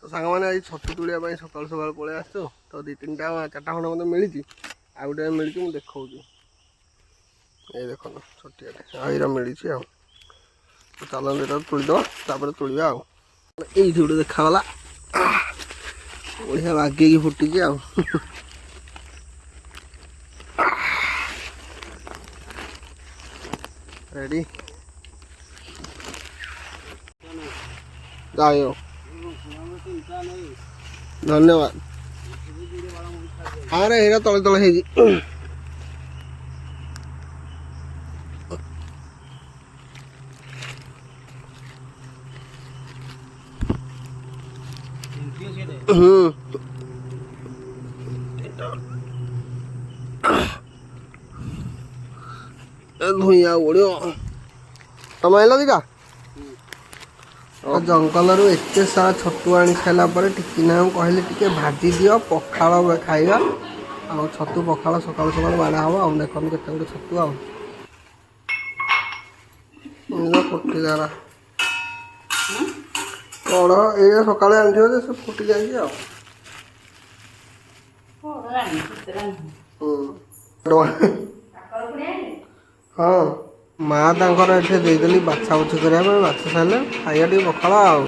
तो सांग मैंने आज छतु तुलिया सकाल सकाल पलि आस तो 2-3टा 4टा खंड मतलब मिली आ गए मिली मुझे देखा ये देख छटिया आईरा मिली तो चलते ये तुलीदे तुलिया ये गोटे देखागला बढ़िया बागे फुटी रेडी जाओ धन्यवाद अरे हीरा तले तले धुइया उड़ो तुम आइल दिका जंगल रू एत सारा छतु आनी सारापर टिकिना कहले टे भाजी दियो पखाड़ खाइबा आ छतु पखाड़ सकाल सकाल बाड़ा हम आ देख केते गुटे छतु फुटी दारा कौन ये सकाଳେ आनी से फुटी जाए हाँ माँ तांकर एठे देदेली बाछा बुछी करने बाछ सारे खाइया टे पखाड़ आ